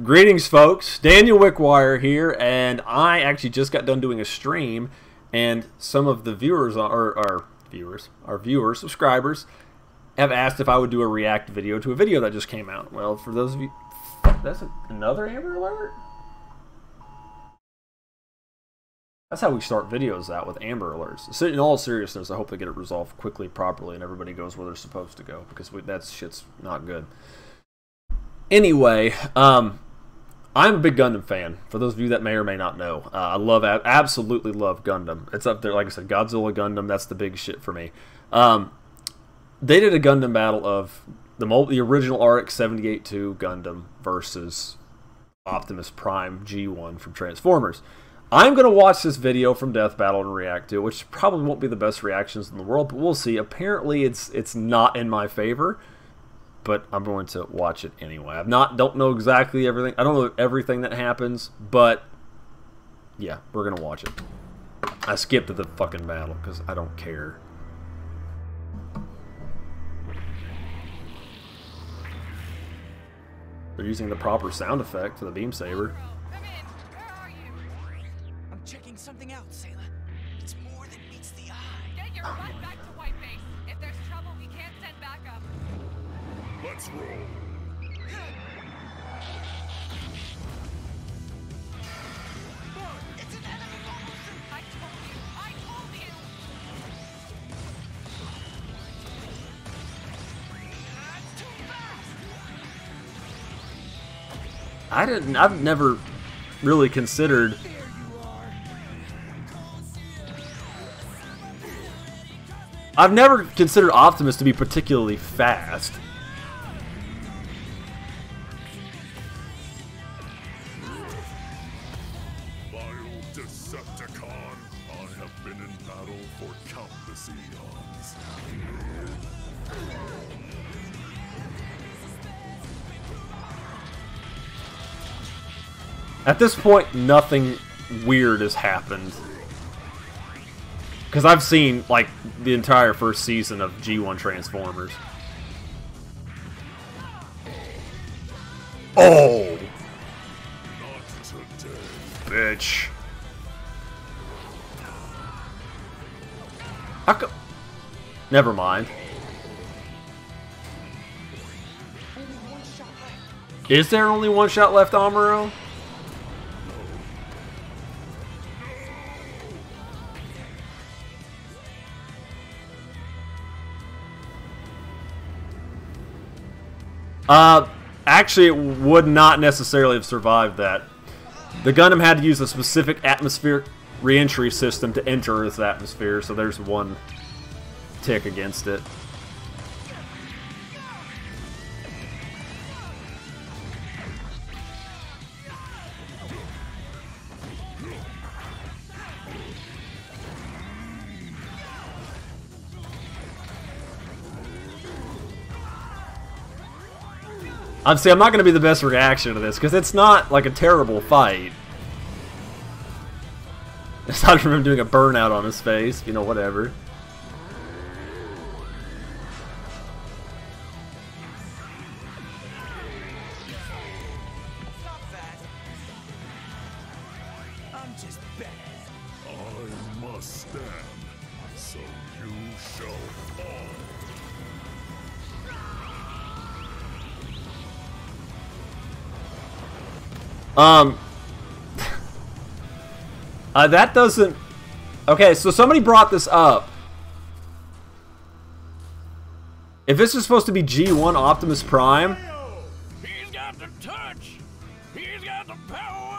Greetings, folks. Daniel Wickwire here, and I actually just got done doing a stream, and some of the viewers, our subscribers, have asked if I would do a react video to a video that just came out. Well, for those of you, that's another Amber Alert? That's how we start videos out, with Amber Alerts. So in all seriousness, I hope they get it resolved quickly, properly, and everybody goes where they're supposed to go, because that shit's not good. Anyway, I'm a big Gundam fan, for those of you that may or may not know. I absolutely love Gundam. It's up there, like I said, Godzilla Gundam, that's the big shit for me. They did a Gundam battle of the original RX-78-2 Gundam versus Optimus Prime G1 from Transformers. I'm going to watch this video from Death Battle and react to it, which probably won't be the best reactions in the world, but we'll see. Apparently, it's not in my favor, but I'm going to watch it anyway. Don't know exactly everything. I don't know everything that happens, but yeah, we're going to watch it. I skipped the fucking battle because I don't care. They're using the proper sound effect for the beam saber. Checking something out, Sayla. It's more than meets the eye. Get your butt back to White Base. If there's trouble, we can't send backup. Let's roll. It's an enemy motion. I told you. I told you. That's too fast. I've never really considered. I've never considered Optimus to be particularly fast. Decepticon, I have been in battle for countless eons. At this point, nothing weird has happened. Because I've seen, like, the entire first season of G1 Transformers. Oh! Not today. Bitch. How come? Never mind. Is there only one shot left, Amuro? Actually, it would not necessarily have survived that. The Gundam had to use a specific atmospheric re-entry system to enter Earth's atmosphere, so there's one tick against it. I'm not going to be the best reaction to this, because it's not like a terrible fight. Aside from him doing a burnout on his face, you know, whatever. Stop that. I'm just bad. I must stand, so you shall fall. That doesn't... Okay, so somebody brought this up. If this is supposed to be G1 Optimus Prime... He's got the touch. He's got the power.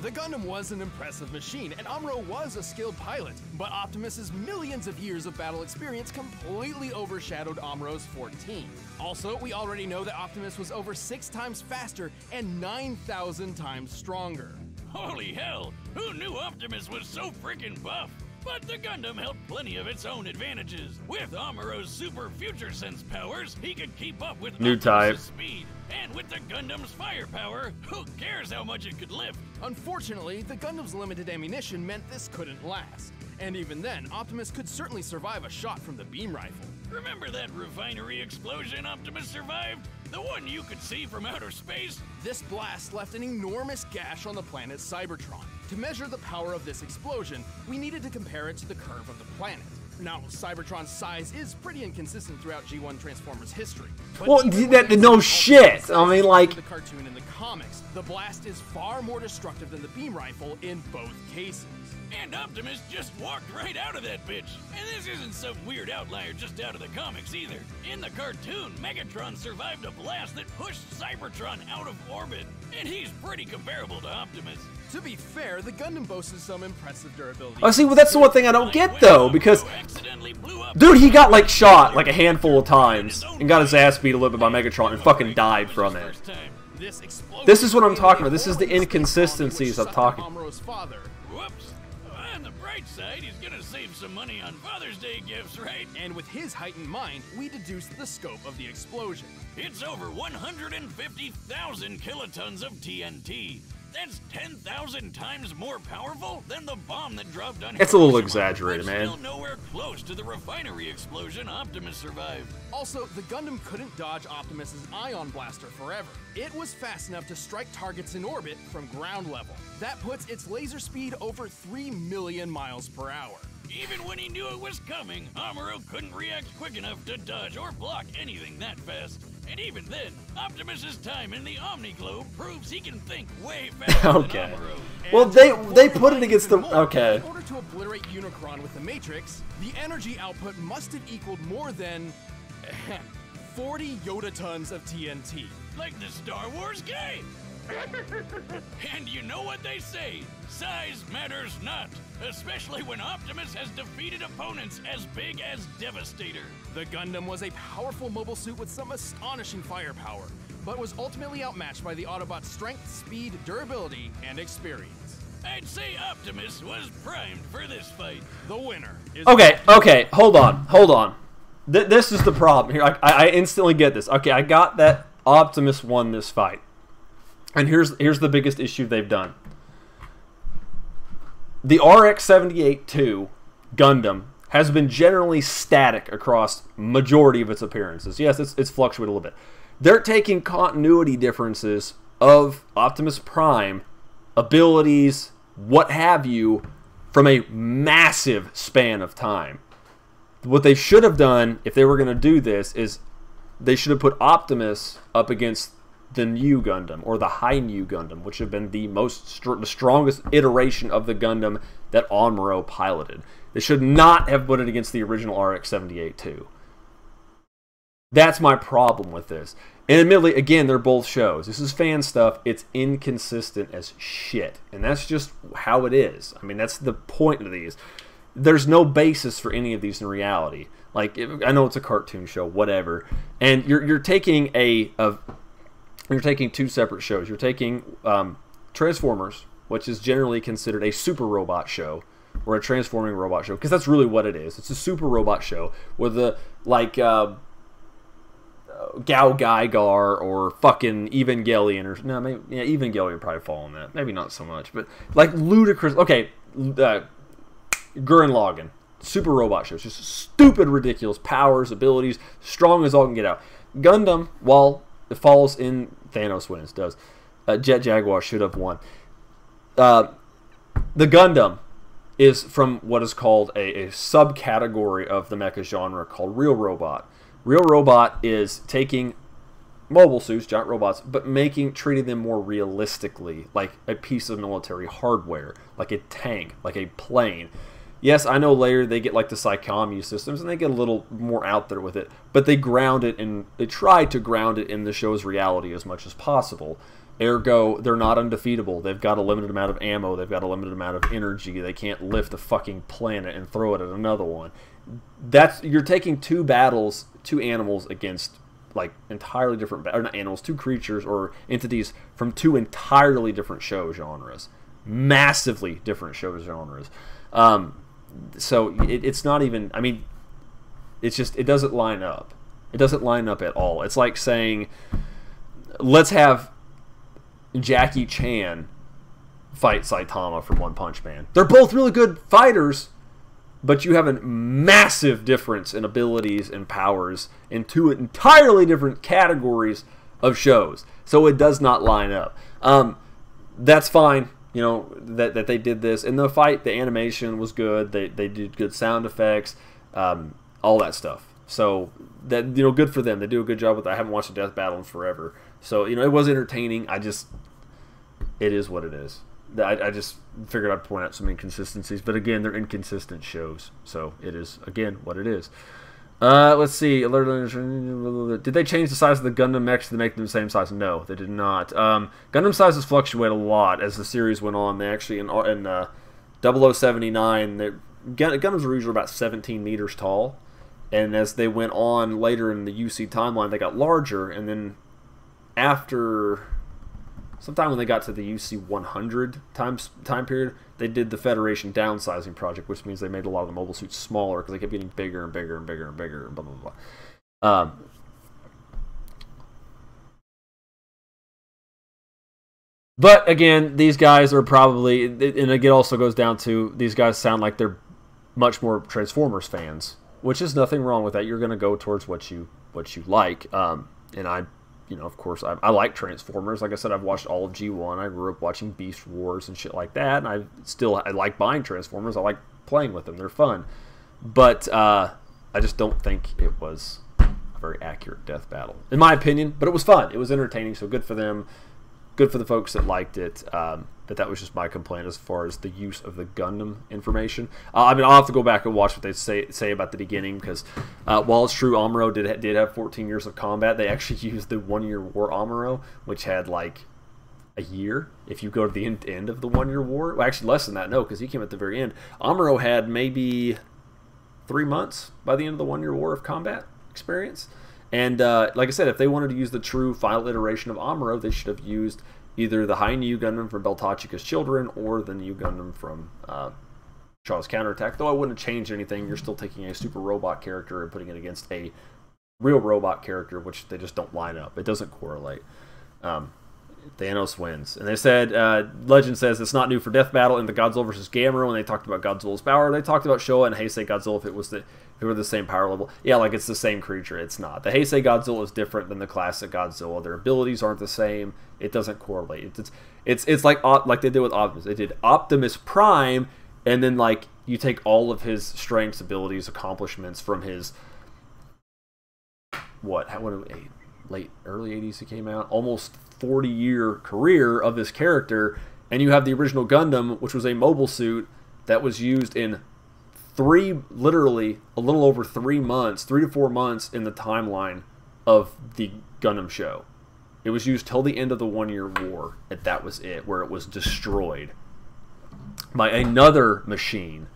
The Gundam was an impressive machine, and Amuro was a skilled pilot, but Optimus's millions of years of battle experience completely overshadowed Amuro's 14. Also, we already know that Optimus was over 6 times faster and 9,000 times stronger. Holy hell! Who knew Optimus was so freaking buff? But the Gundam held plenty of its own advantages. With Amuro's super future sense powers, he could keep up with New type. Optimus's speed. And with the Gundam's firepower, who cares how much it could lift? Unfortunately, the Gundam's limited ammunition meant this couldn't last. And even then, Optimus could certainly survive a shot from the beam rifle. Remember that refinery explosion Optimus survived? The one you could see from outer space? This blast left an enormous gash on the planet Cybertron. To measure the power of this explosion, we needed to compare it to the curve of the planet. Now, Cybertron's size is pretty inconsistent throughout G1 Transformers history. But Well, even that, when no they shit. I mean, like, the cartoon in the comics, the blast is far more destructive than the beam rifle in both cases. And Optimus just walked right out of that bitch. And this isn't some weird outlier just out of the comics either. In the cartoon, Megatron survived a blast that pushed Cybertron out of orbit. And he's pretty comparable to Optimus. To be fair, the Gundam boasted some impressive durability. oh, see, well, that's the one thing I don't get though, because Accidentally blew up. dude, he got like shot like a handful of times and got his ass beat a little bit by Megatron and fucking died from it. This is what I'm talking about. This is the inconsistencies I'm talking. Amro's father. Whoops. On the bright side, he's gonna save some money on Father's Day gifts, right? And with his heightened mind, we deduced the scope of the explosion. It's over 150,000 kilotons of TNT. That's 10,000 times more powerful than the bomb that dropped on It's a little Hiroshima, exaggerated, which man. Still nowhere close to the refinery explosion Optimus survived. Also, the Gundam couldn't dodge Optimus's ion blaster forever. It was fast enough to strike targets in orbit from ground level. That puts its laser speed over 3 million miles per hour. Even when he knew it was coming, Amuro couldn't react quick enough to dodge or block anything that fast. And even then, Optimus's time in the Omni-Globe proves he can think way faster Okay. than Amuro. Well, they put it against the okay. In order to obliterate Unicron with the Matrix, the energy output must have equaled more than 40 yotatons of TNT. Like the Star Wars game. And you know what they say, size matters not, especially when Optimus has defeated opponents as big as Devastator. The Gundam was a powerful mobile suit with some astonishing firepower, but was ultimately outmatched by the Autobot's strength, speed, durability, and experience. I'd say Optimus was primed for this fight. The winner is... Okay, hold on. This is the problem here. I instantly get this. Okay, I got that Optimus won this fight. And here's the biggest issue they've done. The RX-78-2 Gundam has been generally static across majority of its appearances. Yes, it's fluctuated a little bit. They're taking continuity differences of Optimus Prime, abilities, what have you, from a massive span of time. What they should have done, if they were going to do this, is they should have put Optimus up against the new Gundam, or the High New Gundam, which have been the strongest iteration of the Gundam that Amuro piloted. They should not have put it against the original RX-78-2. That's my problem with this. And admittedly, again, they're both shows. This is fan stuff. It's inconsistent as shit. And that's just how it is. I mean, that's the point of these. There's no basis for any of these in reality. Like, I know it's a cartoon show, whatever. And you're taking you're taking two separate shows. You're taking Transformers, which is generally considered a super robot show, or a transforming robot show, because that's really what it is. It's a super robot show with the, like, Gao Gaigar or fucking Evangelion, or no, maybe, yeah, Evangelion would probably fall on that. Maybe not so much, but like ludicrous. Okay, Gurren Lagann, super robot shows, just stupid, ridiculous powers, abilities, strong as all can get out. Gundam, while it falls in Thanos wins, does. Jet Jaguar should have won. The Gundam is from what is called a subcategory of the mecha genre called Real Robot. Real Robot is taking mobile suits, giant robots, but treating them more realistically, like a piece of military hardware, like a tank, like a plane. Yes, I know later they get like the Psychomu systems and they get a little more out there with it, but they try to ground it in the show's reality as much as possible. Ergo, they're not undefeatable. They've got a limited amount of ammo. They've got a limited amount of energy. They can't lift a fucking planet and throw it at another one. You're taking two animals against like entirely different, or not animals, two creatures or entities from two entirely different show genres, massively different show genres. So it's not even, I mean, it's just, it doesn't line up. It doesn't line up at all. It's like saying, let's have Jackie Chan fight Saitama from One Punch Man. They're both really good fighters, but you have a massive difference in abilities and powers in two entirely different categories of shows. So it does not line up. That's fine, you know, that they did this. In the fight, the animation was good. They did good sound effects, all that stuff. So that, you know, good for them. They do a good job with that. I haven't watched a Death Battle in forever. So, you know, it was entertaining. It is what it is. I just figured I'd point out some inconsistencies. But again, they're inconsistent shows. So it is, again, what it is. Let's see. Did they change the size of the Gundam mechs to make them the same size? No, they did not. Gundam sizes fluctuate a lot as the series went on. They actually, in 0079, Gundams were usually about 17 meters tall. And as they went on later in the UC timeline, they got larger. And then after, sometime when they got to the UC 100 time period, they did the Federation downsizing project, which means they made a lot of the mobile suits smaller because they kept getting bigger and bigger and bigger and bigger and blah, blah, blah. But again, these guys are probably, and it also goes down to, these guys sound like they're much more Transformers fans, which is nothing wrong with that. You're going to go towards what you like. And I, you know, of course, I like Transformers. Like I said, I've watched all of G1. I grew up watching Beast Wars and shit like that. And I like buying Transformers. I like playing with them. They're fun. But I just don't think it was a very accurate Death Battle, in my opinion. But it was fun. It was entertaining, so good for them. Good for the folks that liked it. But that was just my complaint as far as the use of the Gundam information. I mean, I'll have to go back and watch what they say about the beginning, because while it's true Amuro did have 14 years of combat, they actually used the 1 Year War Amuro, which had like a year. If you go to the end of the 1 Year War, well, actually less than that, no, because he came at the very end. Amuro had maybe 3 months by the end of the 1 Year War of combat experience. And like I said, if they wanted to use the true final iteration of Amuro, they should have used either the High New Gundam from Beltachika's Children or the New Gundam from Shaw's Counterattack. Though I wouldn't have changed anything. You're still taking a super robot character and putting it against a real robot character, which they just don't line up. It doesn't correlate. Thanos wins. And they said, Legend says it's not new for Death Battle in the Godzilla vs. Gamera when they talked about Godzilla's power. They talked about Showa and Heisei Godzilla if they were the same power level. Yeah, like it's the same creature. It's not. The Heisei Godzilla is different than the classic Godzilla. Their abilities aren't the same. It doesn't correlate. It's like they did with Optimus. They did Optimus Prime, and then like you take all of his strengths, abilities, accomplishments from his early 80s he came out, almost 40-year career of this character, and you have the original Gundam, which was a mobile suit that was used in literally a little over 3 months, 3 to 4 months in the timeline of the Gundam show. It was used till the end of the 1 Year War, and that was it, where it was destroyed by another machine.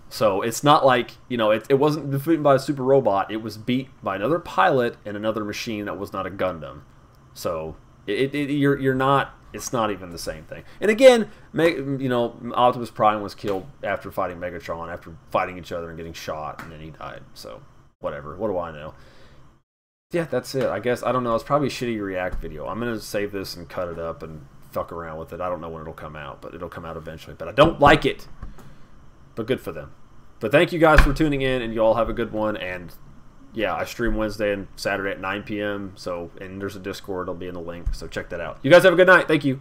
So it's not like, you know, it wasn't defeated by a super robot. It was beat by another pilot and another machine that was not a Gundam. So you're not. It's not even the same thing. And again, you know, Optimus Prime was killed after fighting Megatron, after fighting each other and getting shot, and then he died. So whatever. What do I know? Yeah, that's it. I guess, I don't know. It's probably a shitty React video. I'm gonna save this and cut it up and fuck around with it. I don't know when it'll come out, but it'll come out eventually. But I don't like it. But good for them. But thank you guys for tuning in, and you all have a good one. And yeah, I stream Wednesday and Saturday at 9 p.m. So, and there's a Discord. It'll be in the link. So check that out. You guys have a good night. Thank you.